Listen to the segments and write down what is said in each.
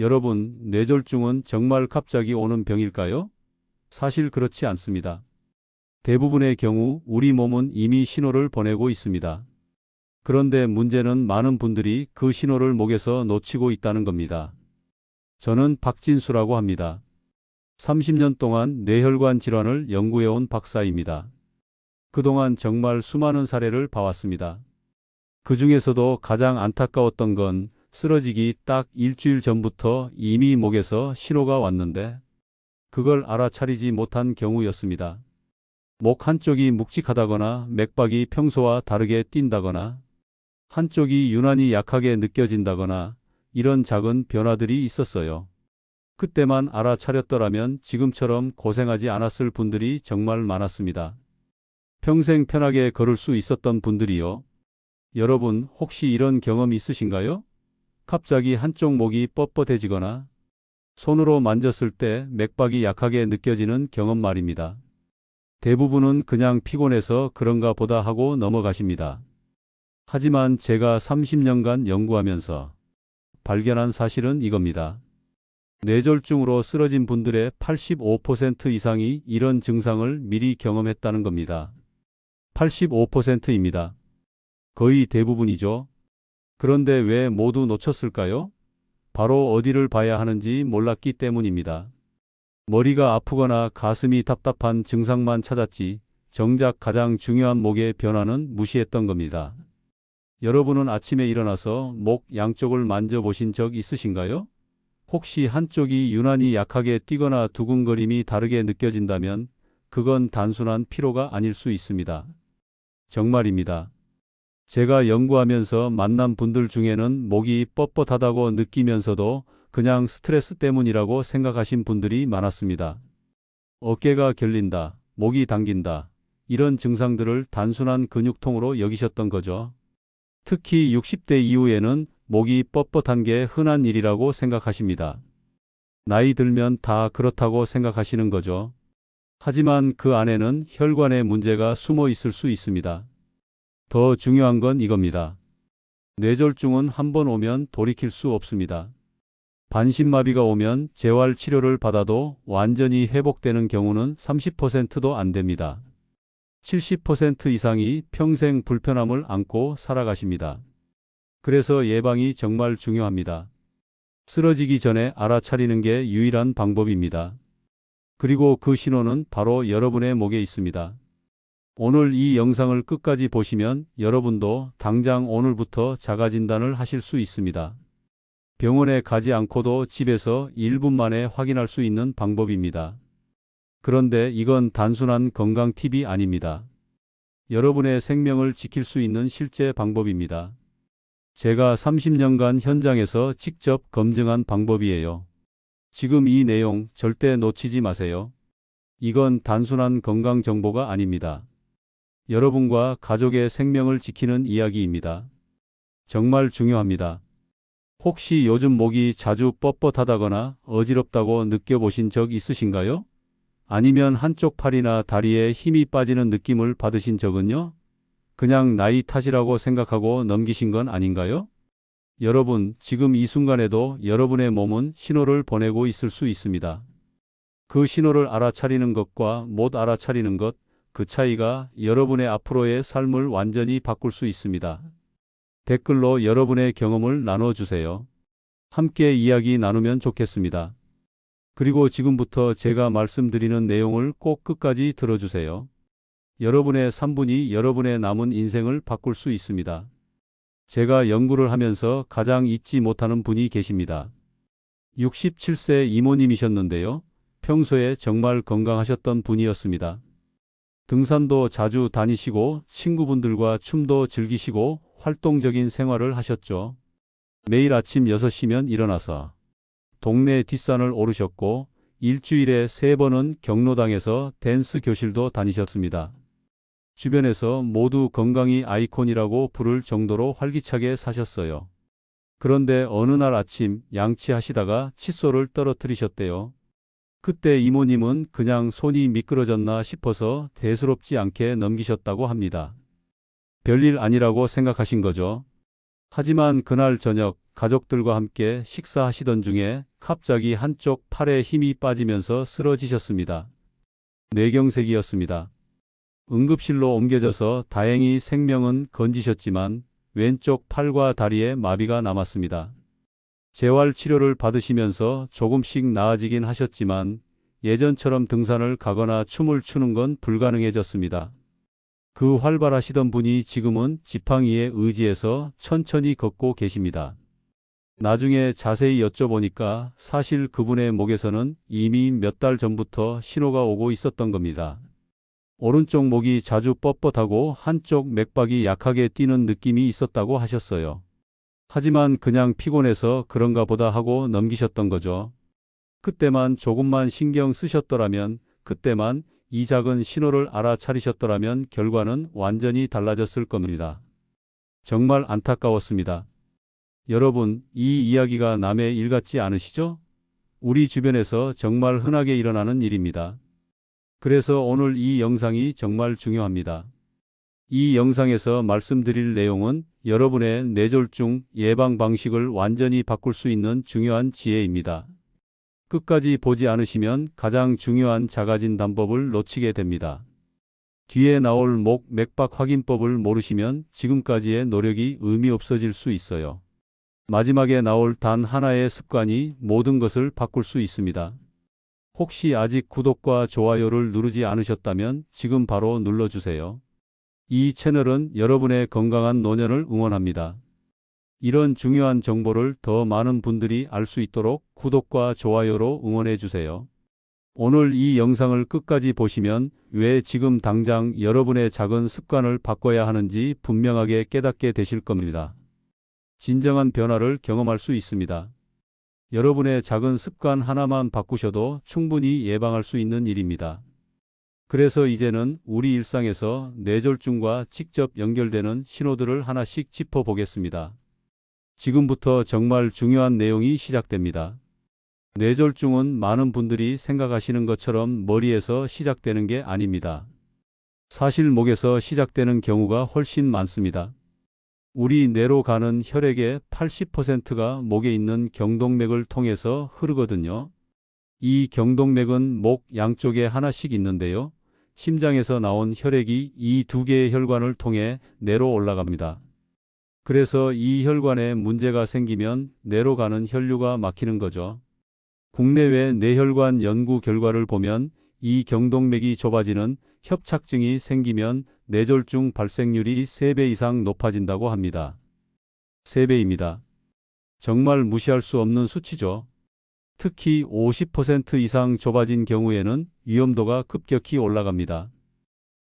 여러분, 뇌졸중은 정말 갑자기 오는 병일까요? 사실 그렇지 않습니다. 대부분의 경우 우리 몸은 이미 신호를 보내고 있습니다. 그런데 문제는 많은 분들이 그 신호를 목에서 놓치고 있다는 겁니다. 저는 박진수라고 합니다. 30년 동안 뇌혈관 질환을 연구해온 박사입니다. 그동안 정말 수많은 사례를 봐왔습니다. 그 중에서도 가장 안타까웠던 건 쓰러지기 딱 일주일 전부터 이미 목에서 신호가 왔는데 그걸 알아차리지 못한 경우였습니다. 목 한쪽이 묵직하다거나 맥박이 평소와 다르게 뛴다거나 한쪽이 유난히 약하게 느껴진다거나 이런 작은 변화들이 있었어요. 그때만 알아차렸더라면 지금처럼 고생하지 않았을 분들이 정말 많았습니다. 평생 편하게 걸을 수 있었던 분들이요. 여러분, 혹시 이런 경험 있으신가요? 갑자기 한쪽 목이 뻣뻣해지거나 손으로 만졌을 때 맥박이 약하게 느껴지는 경험 말입니다. 대부분은 그냥 피곤해서 그런가 보다 하고 넘어가십니다. 하지만 제가 30년간 연구하면서 발견한 사실은 이겁니다. 뇌졸중으로 쓰러진 분들의 85% 이상이 이런 증상을 미리 경험했다는 겁니다. 85%입니다. 거의 대부분이죠. 그런데 왜 모두 놓쳤을까요? 바로 어디를 봐야 하는지 몰랐기 때문입니다. 머리가 아프거나 가슴이 답답한 증상만 찾았지 정작 가장 중요한 목의 변화는 무시했던 겁니다. 여러분은 아침에 일어나서 목 양쪽을 만져보신 적 있으신가요? 혹시 한쪽이 유난히 약하게 뛰거나 두근거림이 다르게 느껴진다면 그건 단순한 피로가 아닐 수 있습니다. 정말입니다. 제가 연구하면서 만난 분들 중에는 목이 뻣뻣하다고 느끼면서도 그냥 스트레스 때문이라고 생각하신 분들이 많았습니다. 어깨가 결린다, 목이 당긴다, 이런 증상들을 단순한 근육통으로 여기셨던 거죠. 특히 60대 이후에는 목이 뻣뻣한 게 흔한 일이라고 생각하십니다. 나이 들면 다 그렇다고 생각하시는 거죠. 하지만 그 안에는 혈관의 문제가 숨어 있을 수 있습니다. 더 중요한 건 이겁니다. 뇌졸중은 한번 오면 돌이킬 수 없습니다. 반신마비가 오면 재활 치료를 받아도 완전히 회복되는 경우는 30%도 안 됩니다. 70% 이상이 평생 불편함을 안고 살아가십니다. 그래서 예방이 정말 중요합니다. 쓰러지기 전에 알아차리는 게 유일한 방법입니다. 그리고 그 신호는 바로 여러분의 목에 있습니다. 오늘 이 영상을 끝까지 보시면 여러분도 당장 오늘부터 자가진단을 하실 수 있습니다. 병원에 가지 않고도 집에서 1분 만에 확인할 수 있는 방법입니다. 그런데 이건 단순한 건강 팁이 아닙니다. 여러분의 생명을 지킬 수 있는 실제 방법입니다. 제가 30년간 현장에서 직접 검증한 방법이에요. 지금 이 내용 절대 놓치지 마세요. 이건 단순한 건강 정보가 아닙니다. 여러분과 가족의 생명을 지키는 이야기입니다. 정말 중요합니다. 혹시 요즘 목이 자주 뻣뻣하다거나 어지럽다고 느껴보신 적 있으신가요? 아니면 한쪽 팔이나 다리에 힘이 빠지는 느낌을 받으신 적은요? 그냥 나이 탓이라고 생각하고 넘기신 건 아닌가요? 여러분, 지금 이 순간에도 여러분의 몸은 신호를 보내고 있을 수 있습니다. 그 신호를 알아차리는 것과 못 알아차리는 것, 그 차이가 여러분의 앞으로의 삶을 완전히 바꿀 수 있습니다. 댓글로 여러분의 경험을 나눠주세요. 함께 이야기 나누면 좋겠습니다. 그리고 지금부터 제가 말씀드리는 내용을 꼭 끝까지 들어주세요. 여러분의 3분이 여러분의 남은 인생을 바꿀 수 있습니다. 제가 연구를 하면서 가장 잊지 못하는 분이 계십니다. 67세 이모님이셨는데요. 평소에 정말 건강하셨던 분이었습니다. 등산도 자주 다니시고 친구분들과 춤도 즐기시고 활동적인 생활을 하셨죠. 매일 아침 6시면 일어나서 동네 뒷산을 오르셨고 일주일에 3번은 경로당에서 댄스 교실도 다니셨습니다. 주변에서 모두 건강이 아이콘이라고 부를 정도로 활기차게 사셨어요. 그런데 어느 날 아침 양치하시다가 칫솔을 떨어뜨리셨대요. 그때 이모님은 그냥 손이 미끄러졌나 싶어서 대수롭지 않게 넘기셨다고 합니다. 별일 아니라고 생각하신 거죠. 하지만 그날 저녁 가족들과 함께 식사하시던 중에 갑자기 한쪽 팔에 힘이 빠지면서 쓰러지셨습니다. 뇌경색이었습니다. 응급실로 옮겨져서 다행히 생명은 건지셨지만 왼쪽 팔과 다리에 마비가 남았습니다. 재활 치료를 받으시면서 조금씩 나아지긴 하셨지만 예전처럼 등산을 가거나 춤을 추는 건 불가능해졌습니다. 그 활발하시던 분이 지금은 지팡이에 의지해서 천천히 걷고 계십니다. 나중에 자세히 여쭤보니까 사실 그분의 목에서는 이미 몇 달 전부터 신호가 오고 있었던 겁니다. 오른쪽 목이 자주 뻣뻣하고 한쪽 맥박이 약하게 뛰는 느낌이 있었다고 하셨어요. 하지만 그냥 피곤해서 그런가 보다 하고 넘기셨던 거죠. 그때만 조금만 신경 쓰셨더라면, 그때만 이 작은 신호를 알아차리셨더라면 결과는 완전히 달라졌을 겁니다. 정말 안타까웠습니다. 여러분, 이 이야기가 남의 일 같지 않으시죠? 우리 주변에서 정말 흔하게 일어나는 일입니다. 그래서 오늘 이 영상이 정말 중요합니다. 이 영상에서 말씀드릴 내용은 여러분의 뇌졸중 예방 방식을 완전히 바꿀 수 있는 중요한 지혜입니다. 끝까지 보지 않으시면 가장 중요한 자가진단법을 놓치게 됩니다. 뒤에 나올 목 맥박 확인법을 모르시면 지금까지의 노력이 의미 없어질 수 있어요. 마지막에 나올 단 하나의 습관이 모든 것을 바꿀 수 있습니다. 혹시 아직 구독과 좋아요를 누르지 않으셨다면 지금 바로 눌러주세요. 이 채널은 여러분의 건강한 노년을 응원합니다. 이런 중요한 정보를 더 많은 분들이 알 수 있도록 구독과 좋아요로 응원해 주세요. 오늘 이 영상을 끝까지 보시면 왜 지금 당장 여러분의 작은 습관을 바꿔야 하는지 분명하게 깨닫게 되실 겁니다. 진정한 변화를 경험할 수 있습니다. 여러분의 작은 습관 하나만 바꾸셔도 충분히 예방할 수 있는 일입니다. 그래서 이제는 우리 일상에서 뇌졸중과 직접 연결되는 신호들을 하나씩 짚어보겠습니다. 지금부터 정말 중요한 내용이 시작됩니다. 뇌졸중은 많은 분들이 생각하시는 것처럼 머리에서 시작되는 게 아닙니다. 사실 목에서 시작되는 경우가 훨씬 많습니다. 우리 뇌로 가는 혈액의 80%가 목에 있는 경동맥을 통해서 흐르거든요. 이 경동맥은 목 양쪽에 하나씩 있는데요. 심장에서 나온 혈액이 이 두 개의 혈관을 통해 뇌로 올라갑니다. 그래서 이 혈관에 문제가 생기면 뇌로 가는 혈류가 막히는 거죠. 국내외 뇌혈관 연구 결과를 보면 이 경동맥이 좁아지는 협착증이 생기면 뇌졸중 발생률이 3배 이상 높아진다고 합니다. 3배입니다. 정말 무시할 수 없는 수치죠. 특히 50% 이상 좁아진 경우에는 위험도가 급격히 올라갑니다.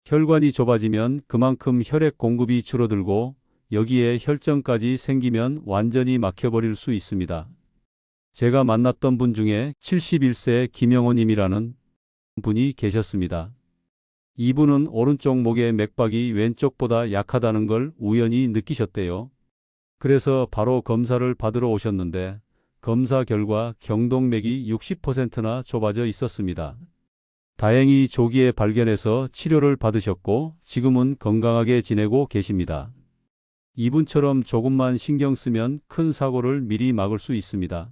혈관이 좁아지면 그만큼 혈액 공급이 줄어들고 여기에 혈전까지 생기면 완전히 막혀버릴 수 있습니다. 제가 만났던 분 중에 71세 김영호님이라는 분이 계셨습니다. 이분은 오른쪽 목의 맥박이 왼쪽보다 약하다는 걸 우연히 느끼셨대요. 그래서 바로 검사를 받으러 오셨는데 검사 결과 경동맥이 60%나 좁아져 있었습니다. 다행히 조기에 발견해서 치료를 받으셨고 지금은 건강하게 지내고 계십니다. 이분처럼 조금만 신경 쓰면 큰 사고를 미리 막을 수 있습니다.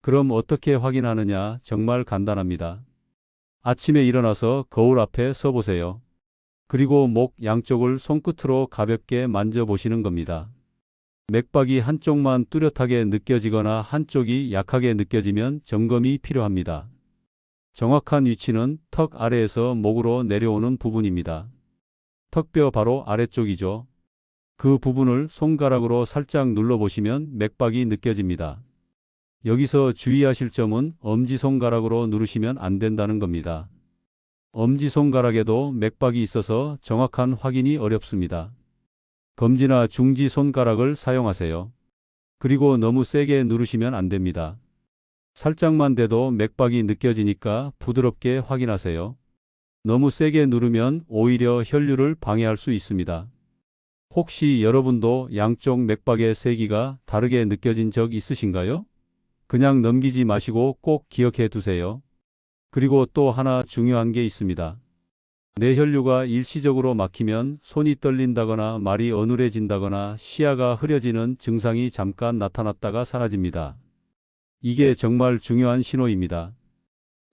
그럼 어떻게 확인하느냐? 정말 간단합니다. 아침에 일어나서 거울 앞에 서보세요. 그리고 목 양쪽을 손끝으로 가볍게 만져보시는 겁니다. 맥박이 한쪽만 뚜렷하게 느껴지거나 한쪽이 약하게 느껴지면 점검이 필요합니다. 정확한 위치는 턱 아래에서 목으로 내려오는 부분입니다. 턱뼈 바로 아래쪽이죠. 그 부분을 손가락으로 살짝 눌러보시면 맥박이 느껴집니다. 여기서 주의하실 점은 엄지손가락으로 누르시면 안 된다는 겁니다. 엄지손가락에도 맥박이 있어서 정확한 확인이 어렵습니다. 검지나 중지손가락을 사용하세요. 그리고 너무 세게 누르시면 안 됩니다. 살짝만 돼도 맥박이 느껴지니까 부드럽게 확인하세요. 너무 세게 누르면 오히려 혈류를 방해할 수 있습니다. 혹시 여러분도 양쪽 맥박의 세기가 다르게 느껴진 적 있으신가요? 그냥 넘기지 마시고 꼭 기억해 두세요. 그리고 또 하나 중요한 게 있습니다. 뇌혈류가 일시적으로 막히면 손이 떨린다거나 말이 어눌해진다거나 시야가 흐려지는 증상이 잠깐 나타났다가 사라집니다. 이게 정말 중요한 신호입니다.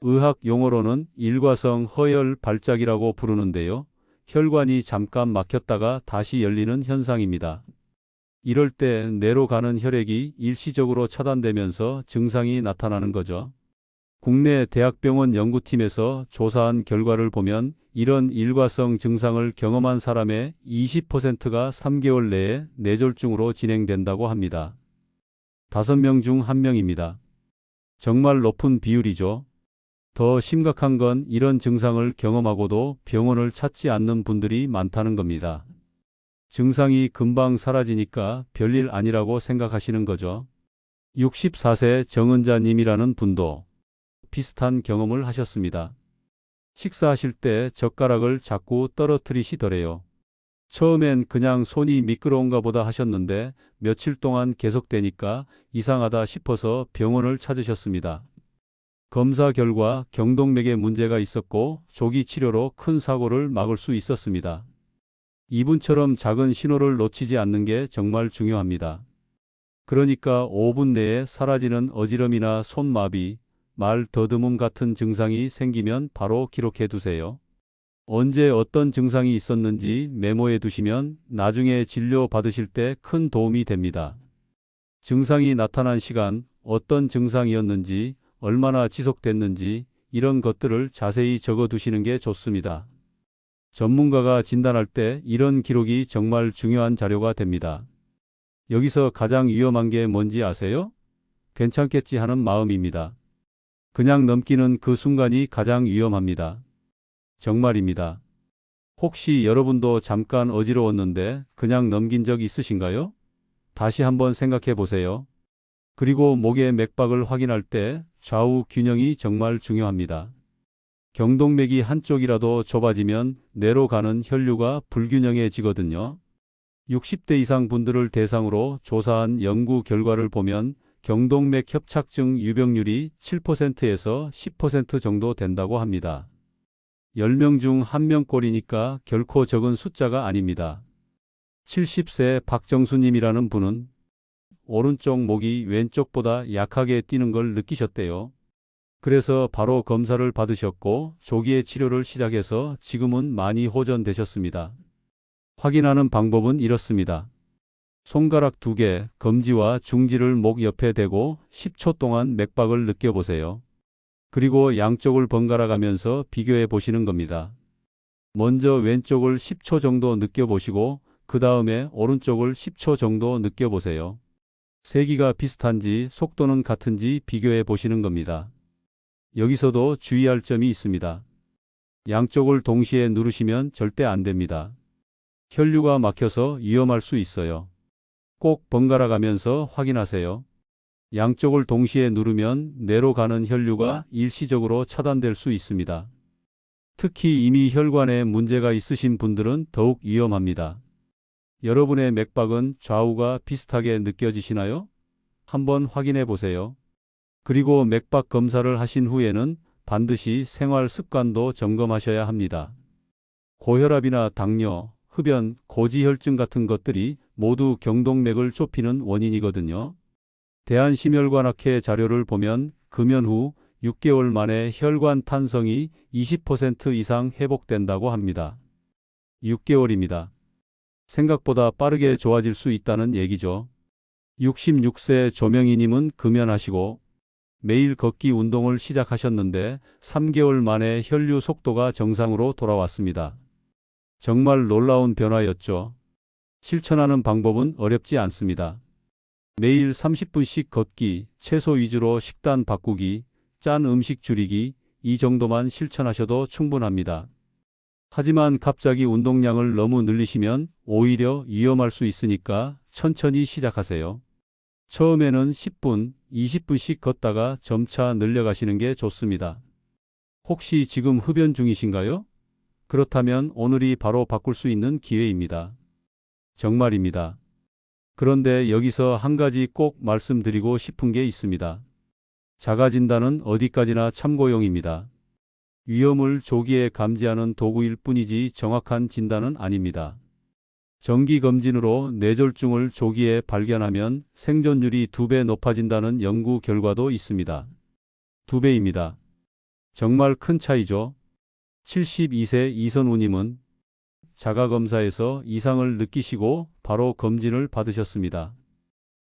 의학 용어로는 일과성 허혈 발작이라고 부르는데요. 혈관이 잠깐 막혔다가 다시 열리는 현상입니다. 이럴 때 뇌로 가는 혈액이 일시적으로 차단되면서 증상이 나타나는 거죠. 국내 대학병원 연구팀에서 조사한 결과를 보면 이런 일과성 증상을 경험한 사람의 20%가 3개월 내에 뇌졸중으로 진행된다고 합니다. 5명 중 1명입니다. 정말 높은 비율이죠. 더 심각한 건 이런 증상을 경험하고도 병원을 찾지 않는 분들이 많다는 겁니다. 증상이 금방 사라지니까 별일 아니라고 생각하시는 거죠. 64세 정은자 님이라는 분도 비슷한 경험을 하셨습니다. 식사하실 때 젓가락을 자꾸 떨어뜨리시더래요. 처음엔 그냥 손이 미끄러운가 보다 하셨는데 며칠 동안 계속되니까 이상하다 싶어서 병원을 찾으셨습니다. 검사 결과 경동맥에 문제가 있었고 조기 치료로 큰 사고를 막을 수 있었습니다. 이분처럼 작은 신호를 놓치지 않는 게 정말 중요합니다. 그러니까 5분 내에 사라지는 어지럼이나 손마비, 말 더듬음 같은 증상이 생기면 바로 기록해 두세요. 언제 어떤 증상이 있었는지 메모해 두시면 나중에 진료 받으실 때 큰 도움이 됩니다. 증상이 나타난 시간, 어떤 증상이었는지, 얼마나 지속됐는지 이런 것들을 자세히 적어 두시는 게 좋습니다. 전문가가 진단할 때 이런 기록이 정말 중요한 자료가 됩니다. 여기서 가장 위험한 게 뭔지 아세요? 괜찮겠지 하는 마음입니다. 그냥 넘기는 그 순간이 가장 위험합니다. 정말입니다. 혹시 여러분도 잠깐 어지러웠는데 그냥 넘긴 적 있으신가요? 다시 한번 생각해 보세요. 그리고 목의 맥박을 확인할 때 좌우 균형이 정말 중요합니다. 경동맥이 한쪽이라도 좁아지면 뇌로 가는 혈류가 불균형해지거든요. 60대 이상 분들을 대상으로 조사한 연구 결과를 보면 경동맥 협착증 유병률이 7%에서 10% 정도 된다고 합니다. 10명 중 1명꼴이니까 결코 적은 숫자가 아닙니다. 70세 박정수님이라는 분은 오른쪽 목이 왼쪽보다 약하게 뛰는 걸 느끼셨대요. 그래서 바로 검사를 받으셨고 조기에 치료를 시작해서 지금은 많이 호전되셨습니다. 확인하는 방법은 이렇습니다. 손가락 2개, 검지와 중지를 목 옆에 대고 10초 동안 맥박을 느껴보세요. 그리고 양쪽을 번갈아 가면서 비교해 보시는 겁니다. 먼저 왼쪽을 10초 정도 느껴보시고 그 다음에 오른쪽을 10초 정도 느껴보세요. 세기가 비슷한지 속도는 같은지 비교해 보시는 겁니다. 여기서도 주의할 점이 있습니다. 양쪽을 동시에 누르시면 절대 안 됩니다. 혈류가 막혀서 위험할 수 있어요. 꼭 번갈아 가면서 확인하세요. 양쪽을 동시에 누르면 뇌로 가는 혈류가 일시적으로 차단될 수 있습니다. 특히 이미 혈관에 문제가 있으신 분들은 더욱 위험합니다. 여러분의 맥박은 좌우가 비슷하게 느껴지시나요? 한번 확인해 보세요. 그리고 맥박 검사를 하신 후에는 반드시 생활 습관도 점검하셔야 합니다. 고혈압이나 당뇨, 흡연, 고지혈증 같은 것들이 모두 경동맥을 좁히는 원인이거든요. 대한심혈관학회 자료를 보면 금연 후 6개월 만에 혈관 탄성이 20% 이상 회복된다고 합니다. 6개월입니다. 생각보다 빠르게 좋아질 수 있다는 얘기죠. 66세 조명희님은 금연하시고 매일 걷기 운동을 시작하셨는데 3개월 만에 혈류 속도가 정상으로 돌아왔습니다. 정말 놀라운 변화였죠. 실천하는 방법은 어렵지 않습니다. 매일 30분씩 걷기, 채소 위주로 식단 바꾸기, 짠 음식 줄이기, 이 정도만 실천하셔도 충분합니다. 하지만 갑자기 운동량을 너무 늘리시면 오히려 위험할 수 있으니까 천천히 시작하세요. 처음에는 10분, 20분씩 걷다가 점차 늘려가시는 게 좋습니다. 혹시 지금 흡연 중이신가요? 그렇다면 오늘이 바로 바꿀 수 있는 기회입니다. 정말입니다. 그런데 여기서 한 가지 꼭 말씀드리고 싶은 게 있습니다. 자가진단은 어디까지나 참고용입니다. 위험을 조기에 감지하는 도구일 뿐이지 정확한 진단은 아닙니다. 정기검진으로 뇌졸중을 조기에 발견하면 생존율이 2배 높아진다는 연구 결과도 있습니다. 2배입니다. 정말 큰 차이죠. 72세 이선우님은 자가검사에서 이상을 느끼시고 바로 검진을 받으셨습니다.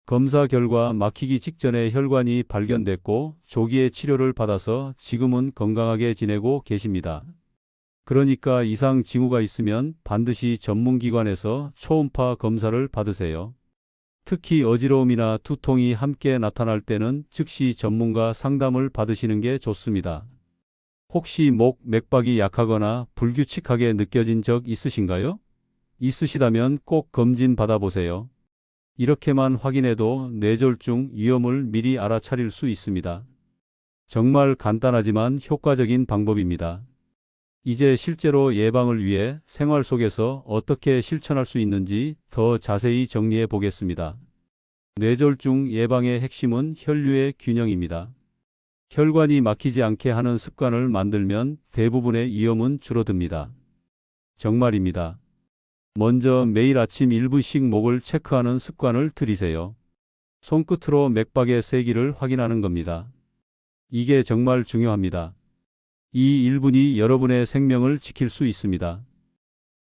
검사 결과 막히기 직전에 혈관이 발견됐고 조기에 치료를 받아서 지금은 건강하게 지내고 계십니다. 그러니까 이상 징후가 있으면 반드시 전문기관에서 초음파 검사를 받으세요. 특히 어지러움이나 두통이 함께 나타날 때는 즉시 전문가 상담을 받으시는 게 좋습니다. 혹시 목 맥박이 약하거나 불규칙하게 느껴진 적 있으신가요? 있으시다면 꼭 검진 받아보세요. 이렇게만 확인해도 뇌졸중 위험을 미리 알아차릴 수 있습니다. 정말 간단하지만 효과적인 방법입니다. 이제 실제로 예방을 위해 생활 속에서 어떻게 실천할 수 있는지 더 자세히 정리해 보겠습니다. 뇌졸중 예방의 핵심은 혈류의 균형입니다. 혈관이 막히지 않게 하는 습관을 만들면 대부분의 위험은 줄어듭니다. 정말입니다. 먼저 매일 아침 1분씩 목을 체크하는 습관을 들이세요. 손끝으로 맥박의 세기를 확인하는 겁니다. 이게 정말 중요합니다. 이 1분이 여러분의 생명을 지킬 수 있습니다.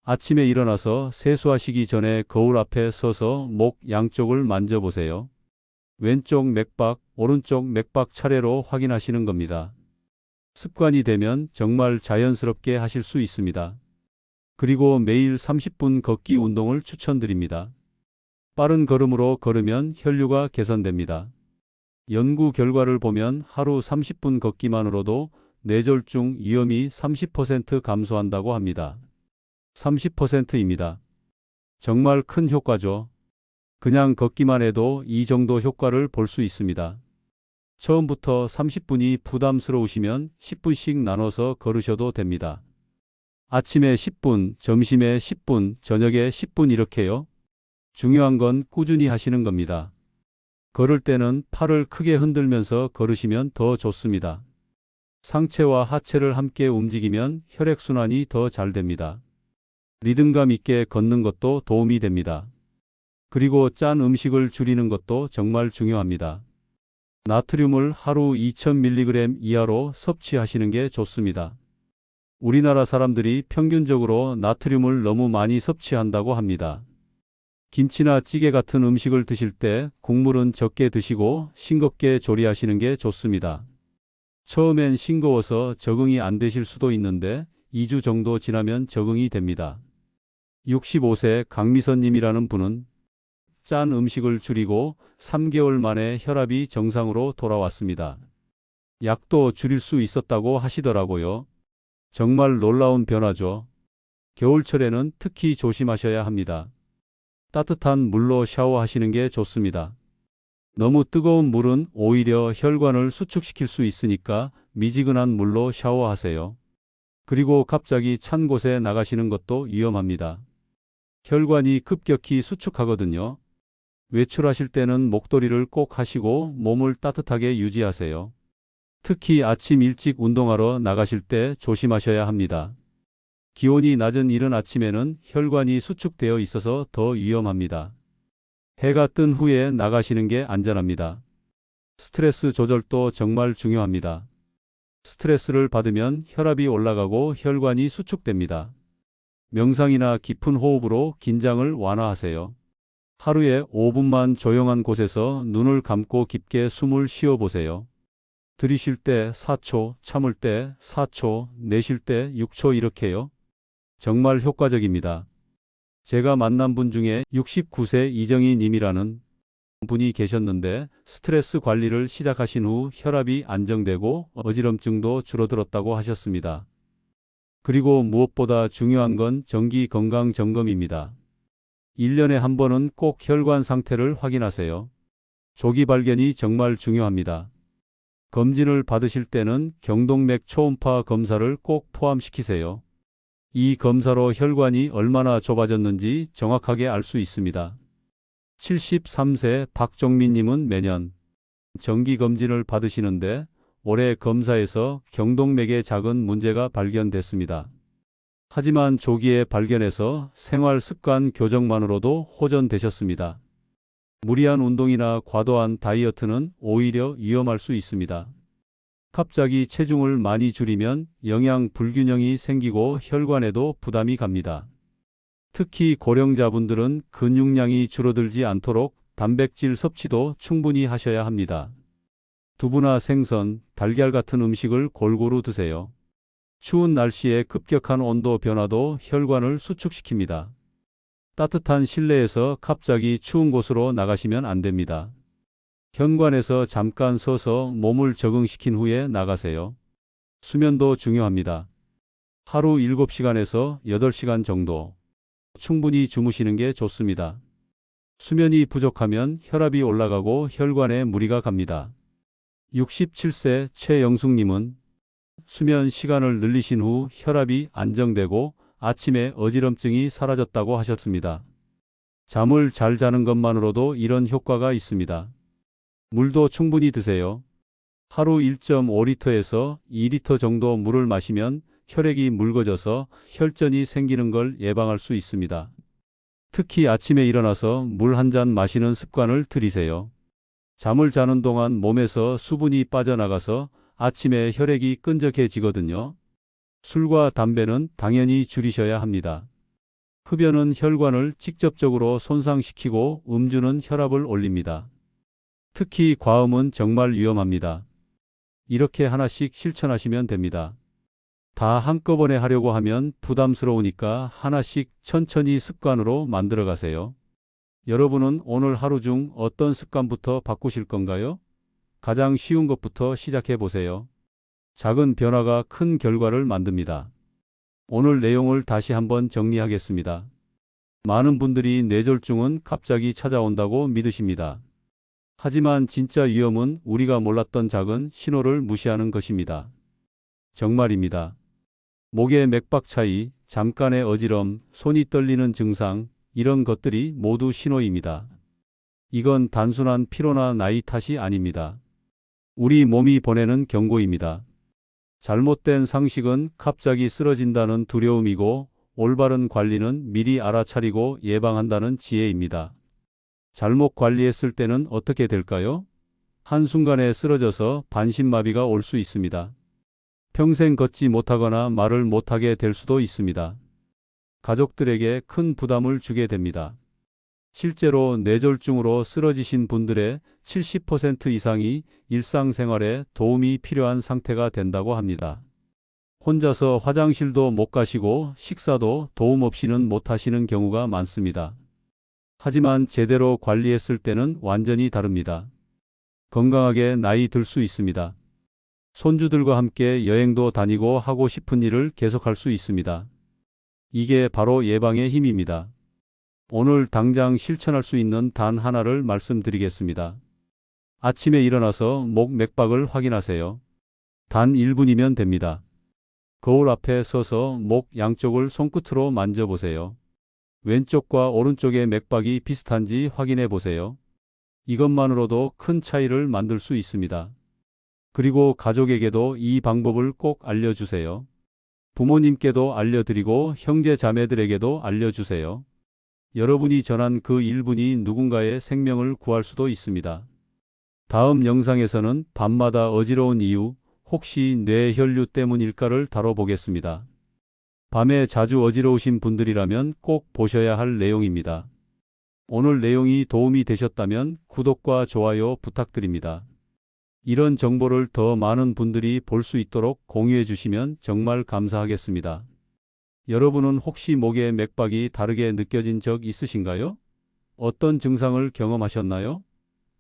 아침에 일어나서 세수하시기 전에 거울 앞에 서서 목 양쪽을 만져보세요. 왼쪽 맥박, 오른쪽 맥박 차례로 확인하시는 겁니다. 습관이 되면 정말 자연스럽게 하실 수 있습니다. 그리고 매일 30분 걷기 운동을 추천드립니다. 빠른 걸음으로 걸으면 혈류가 개선됩니다. 연구 결과를 보면 하루 30분 걷기만으로도 뇌졸중 위험이 30% 감소한다고 합니다. 30%입니다. 정말 큰 효과죠. 그냥 걷기만 해도 이 정도 효과를 볼 수 있습니다. 처음부터 30분이 부담스러우시면 10분씩 나눠서 걸으셔도 됩니다. 아침에 10분, 점심에 10분, 저녁에 10분 이렇게요. 중요한 건 꾸준히 하시는 겁니다. 걸을 때는 팔을 크게 흔들면서 걸으시면 더 좋습니다. 상체와 하체를 함께 움직이면 혈액순환이 더 잘 됩니다. 리듬감 있게 걷는 것도 도움이 됩니다. 그리고 짠 음식을 줄이는 것도 정말 중요합니다. 나트륨을 하루 2000mg 이하로 섭취하시는 게 좋습니다. 우리나라 사람들이 평균적으로 나트륨을 너무 많이 섭취한다고 합니다. 김치나 찌개 같은 음식을 드실 때 국물은 적게 드시고 싱겁게 조리하시는 게 좋습니다. 처음엔 싱거워서 적응이 안 되실 수도 있는데 2주 정도 지나면 적응이 됩니다. 65세 강미선님이라는 분은 짠 음식을 줄이고 3개월 만에 혈압이 정상으로 돌아왔습니다. 약도 줄일 수 있었다고 하시더라고요. 정말 놀라운 변화죠. 겨울철에는 특히 조심하셔야 합니다. 따뜻한 물로 샤워하시는 게 좋습니다. 너무 뜨거운 물은 오히려 혈관을 수축시킬 수 있으니까 미지근한 물로 샤워하세요. 그리고 갑자기 찬 곳에 나가시는 것도 위험합니다. 혈관이 급격히 수축하거든요. 외출하실 때는 목도리를 꼭 하시고 몸을 따뜻하게 유지하세요. 특히 아침 일찍 운동하러 나가실 때 조심하셔야 합니다. 기온이 낮은 이른 아침에는 혈관이 수축되어 있어서 더 위험합니다. 해가 뜬 후에 나가시는 게 안전합니다. 스트레스 조절도 정말 중요합니다. 스트레스를 받으면 혈압이 올라가고 혈관이 수축됩니다. 명상이나 깊은 호흡으로 긴장을 완화하세요. 하루에 5분만 조용한 곳에서 눈을 감고 깊게 숨을 쉬어 보세요. 들이쉴 때 4초, 참을 때 4초, 내쉴 때 6초 이렇게요. 정말 효과적입니다. 제가 만난 분 중에 69세 이정희 님이라는 분이 계셨는데 스트레스 관리를 시작하신 후 혈압이 안정되고 어지럼증도 줄어들었다고 하셨습니다. 그리고 무엇보다 중요한 건 정기 건강 점검입니다. 1년에 한 번은 꼭 혈관 상태를 확인하세요. 조기 발견이 정말 중요합니다. 검진을 받으실 때는 경동맥 초음파 검사를 꼭 포함시키세요. 이 검사로 혈관이 얼마나 좁아졌는지 정확하게 알 수 있습니다. 73세 박종민님은 매년 정기검진을 받으시는데 올해 검사에서 경동맥에 작은 문제가 발견됐습니다. 하지만 조기에 발견해서 생활 습관 교정만으로도 호전되셨습니다. 무리한 운동이나 과도한 다이어트는 오히려 위험할 수 있습니다. 갑자기 체중을 많이 줄이면 영양 불균형이 생기고 혈관에도 부담이 갑니다. 특히 고령자분들은 근육량이 줄어들지 않도록 단백질 섭취도 충분히 하셔야 합니다. 두부나 생선, 달걀 같은 음식을 골고루 드세요. 추운 날씨에 급격한 온도 변화도 혈관을 수축시킵니다. 따뜻한 실내에서 갑자기 추운 곳으로 나가시면 안 됩니다. 현관에서 잠깐 서서 몸을 적응시킨 후에 나가세요. 수면도 중요합니다. 하루 7시간에서 8시간 정도 충분히 주무시는 게 좋습니다. 수면이 부족하면 혈압이 올라가고 혈관에 무리가 갑니다. 67세 최영숙님은 수면 시간을 늘리신 후 혈압이 안정되고 아침에 어지럼증이 사라졌다고 하셨습니다. 잠을 잘 자는 것만으로도 이런 효과가 있습니다. 물도 충분히 드세요. 하루 1.5리터에서 2리터 정도 물을 마시면 혈액이 묽어져서 혈전이 생기는 걸 예방할 수 있습니다. 특히 아침에 일어나서 물 한 잔 마시는 습관을 들이세요. 잠을 자는 동안 몸에서 수분이 빠져나가서 아침에 혈액이 끈적해지거든요. 술과 담배는 당연히 줄이셔야 합니다. 흡연은 혈관을 직접적으로 손상시키고 음주는 혈압을 올립니다. 특히 과음은 정말 위험합니다. 이렇게 하나씩 실천하시면 됩니다. 다 한꺼번에 하려고 하면 부담스러우니까 하나씩 천천히 습관으로 만들어 가세요. 여러분은 오늘 하루 중 어떤 습관부터 바꾸실 건가요? 가장 쉬운 것부터 시작해 보세요. 작은 변화가 큰 결과를 만듭니다. 오늘 내용을 다시 한번 정리하겠습니다. 많은 분들이 뇌졸중은 갑자기 찾아온다고 믿으십니다. 하지만 진짜 위험은 우리가 몰랐던 작은 신호를 무시하는 것입니다. 정말입니다. 목의 맥박 차이, 잠깐의 어지럼, 손이 떨리는 증상, 이런 것들이 모두 신호입니다. 이건 단순한 피로나 나이 탓이 아닙니다. 우리 몸이 보내는 경고입니다. 잘못된 상식은 갑자기 쓰러진다는 두려움이고 올바른 관리는 미리 알아차리고 예방한다는 지혜입니다. 잘못 관리했을 때는 어떻게 될까요? 한순간에 쓰러져서 반신마비가 올 수 있습니다. 평생 걷지 못하거나 말을 못하게 될 수도 있습니다. 가족들에게 큰 부담을 주게 됩니다. 실제로 뇌졸중으로 쓰러지신 분들의 70% 이상이 일상생활에 도움이 필요한 상태가 된다고 합니다. 혼자서 화장실도 못 가시고 식사도 도움 없이는 못 하시는 경우가 많습니다. 하지만 제대로 관리했을 때는 완전히 다릅니다. 건강하게 나이 들 수 있습니다. 손주들과 함께 여행도 다니고 하고 싶은 일을 계속할 수 있습니다. 이게 바로 예방의 힘입니다. 오늘 당장 실천할 수 있는 단 하나를 말씀드리겠습니다. 아침에 일어나서 목 맥박을 확인하세요. 단 1분이면 됩니다. 거울 앞에 서서 목 양쪽을 손끝으로 만져보세요. 왼쪽과 오른쪽의 맥박이 비슷한지 확인해 보세요. 이것만으로도 큰 차이를 만들 수 있습니다. 그리고 가족에게도 이 방법을 꼭 알려주세요. 부모님께도 알려드리고 형제 자매들에게도 알려주세요. 여러분이 전한 그 1분이 누군가의 생명을 구할 수도 있습니다. 다음 영상에서는 밤마다 어지러운 이유, 혹시 뇌혈류 때문일까를 다뤄보겠습니다. 밤에 자주 어지러우신 분들이라면 꼭 보셔야 할 내용입니다. 오늘 내용이 도움이 되셨다면 구독과 좋아요 부탁드립니다. 이런 정보를 더 많은 분들이 볼 수 있도록 공유해 주시면 정말 감사하겠습니다. 여러분은 혹시 목의 맥박이 다르게 느껴진 적 있으신가요? 어떤 증상을 경험하셨나요?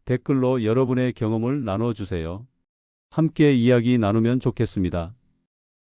댓글로 여러분의 경험을 나눠주세요. 함께 이야기 나누면 좋겠습니다.